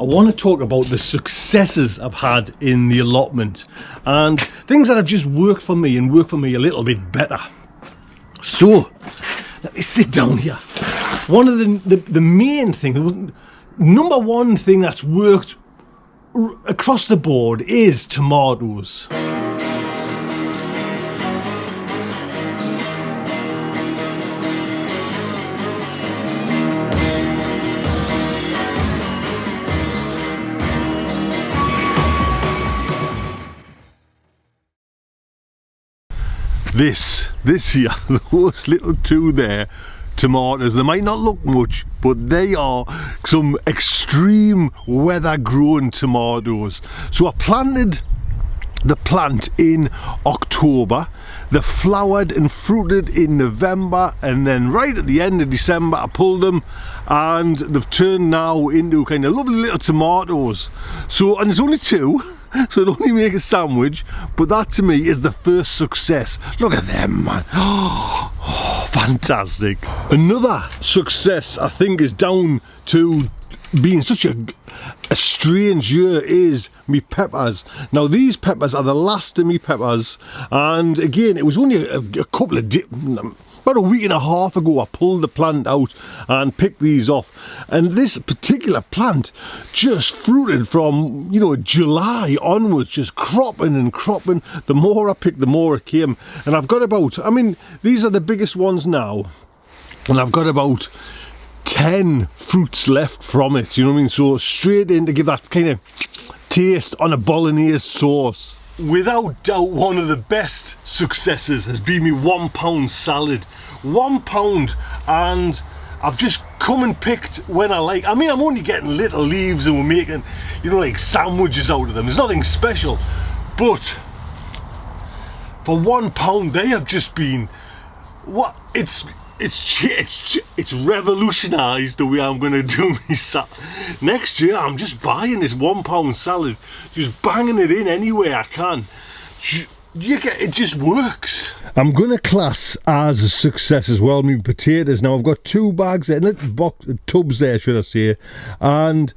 I want to talk about the successes I've had in the allotment and things that have just worked for me and worked for me a little bit better. So let me sit down here. One of the main thing, number one thing that's worked across the board is tomatoes. This here, those little two there, tomatoes, they might not look much, but they are some extreme weather grown tomatoes. So I planted the plant in October, they flowered and fruited in November, and then right at the end of December I pulled them and they've turned now into kind of lovely little tomatoes. So, and there's only two, so it'll only make a sandwich, but that to me is the first success. Look at them, man. Oh, fantastic. Another success I think is down to being such a strange year is me peppers. Now these peppers are the last of me peppers, and again it was only a couple of about a week and a half ago I pulled the plant out and picked these off, and this particular plant just fruited from, you know, July onwards, just cropping and cropping. The more I picked, the more it came, and I've got about, I mean, these are the biggest ones now, and I've got about 10 fruits left from it, you know what I mean? So straight in to give that kind of taste on a bolognese sauce. Without doubt, one of the best successes has been me £1 salad. £1, and I've just come and picked when I like. I mean, I'm only getting little leaves and we're making, you know, like sandwiches out of them. There's nothing special, but for £1 they have just been, what, it's revolutionised the way I'm going to do me salad. Next year I'm just buying this £1 salad, just banging it in any way I can. It just works. I'm going to class as a success as well my potatoes. Now I've got 2 bags there, tubs there should I say, and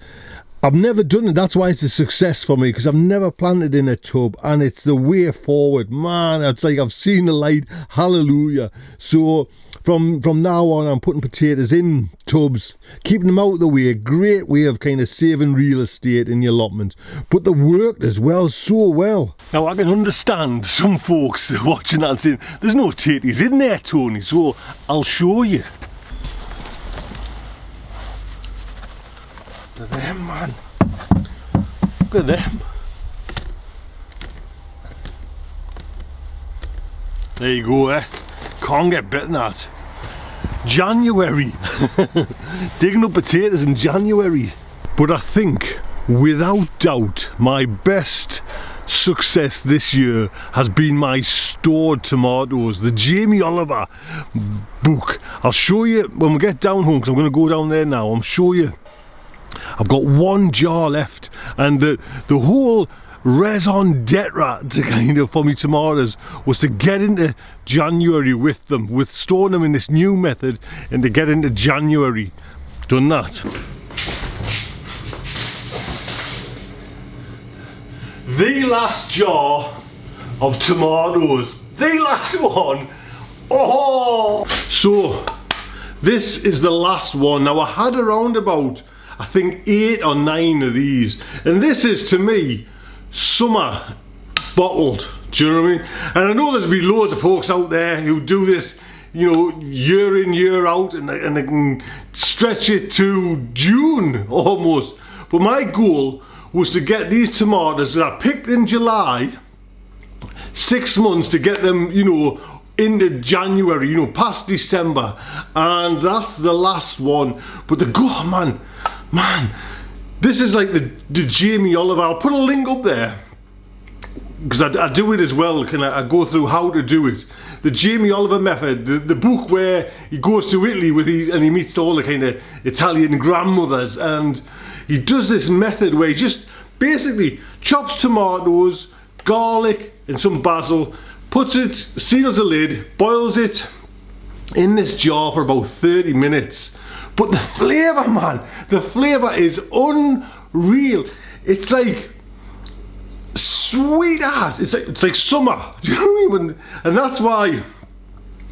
I've never done it. That's why it's a success for me, because I've never planted in a tub, and it's the way forward, man. It's like I've seen the light, hallelujah. So from now on I'm putting potatoes in tubs, keeping them out of the way. A great way of kind of saving real estate in the allotment, but they worked as well, so well. Now I can understand some folks watching that and saying there's no potatoes in there, Tony, so I'll show you. Look at them, man. Look at them. There you go, eh? Can't get better than that. January. Digging up potatoes in January. But I think, without doubt, my best success this year has been my stored tomatoes, the Jamie Oliver book. I'll show you when we get down home, because I'm going to go down there now. I'll show you. I've got 1 jar left, and the whole raison d'etre to kind of for me tomatoes was to get into January with them, with storing them in this new method, and to get into January. Done that. The last jar of tomatoes, the last one. Oh, so this is the last one. Now I had around about, I think, 8 or 9 of these, and this is to me summer bottled. Do you know what I mean? And I know there's been loads of folks out there who do this, you know, year in year out, and they can stretch it to June almost. But my goal was to get these tomatoes that I picked in July, 6 months to get them, you know, into January, you know, past December, and that's the last one. But the man, this is like the Jamie Oliver. I'll put a link up there, because I do it as well. I go through how to do it. The Jamie Oliver method, the book where he goes to Italy and he meets all the kind of Italian grandmothers, and he does this method where he just basically chops tomatoes, garlic and some basil, puts it, seals the lid, boils it in this jar for about 30 minutes. But the flavour, man, the flavour is unreal. unreal. It's like sweet ass. It's like summer. Do you know what I mean? And that's why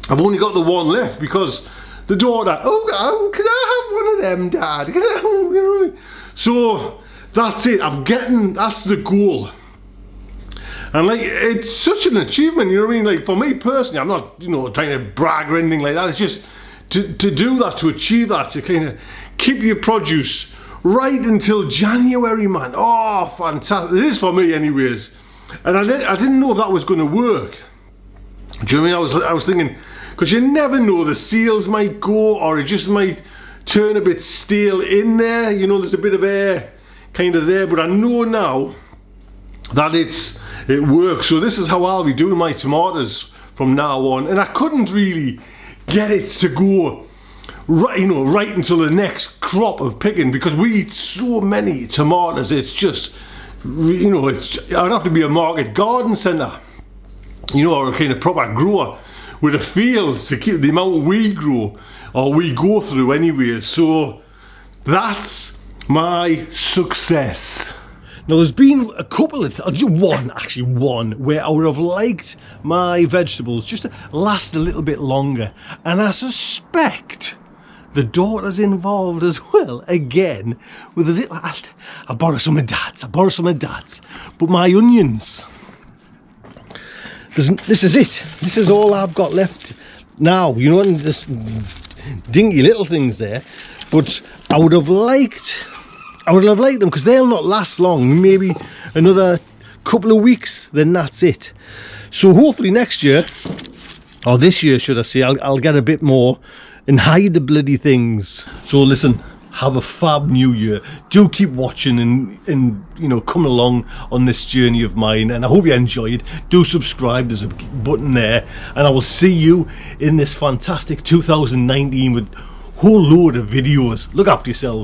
I've only got the one left, because the daughter, oh, can I have one of them, Dad? Can I, you know what I mean? So that's it. That's the goal. And like, it's such an achievement, you know what I mean? Like, for me personally, I'm not, you know, trying to brag or anything like that. It's just to do that, to achieve that, to kind of keep your produce right until January, man. Oh, fantastic. It is for me anyways. And I didn't know that was going to work. Do you know what I mean? I was thinking, because you never know, the seals might go, or it just might turn a bit stale in there. You know, there's a bit of air kind of there, but I know now that it works. So this is how I'll be doing my tomatoes from now on. And I couldn't really get it to go right, you know, right until the next crop of picking, because we eat so many tomatoes. It's just, you know, I'd have to be a market garden centre, you know, or a kind of proper grower with a field to keep the amount we grow, or we go through anyway. So that's my success. Now there's been a couple of, one where I would have liked my vegetables just to last a little bit longer, and I suspect the daughter's involved as well, again, with a little, I borrow some of Dad's, but my onions, this is it. This is all I've got left now, you know, and this dinky little things there. But I would have liked them, because they'll not last long, maybe another couple of weeks, then that's it. So hopefully next year, or this year should I say, I'll get a bit more and hide the bloody things. So listen, have a fab new year. Do keep watching and you know, come along on this journey of mine, and I hope you enjoyed. Do subscribe, there's a button there, and I will see you in this fantastic 2019 with a whole load of videos. Look after yourselves.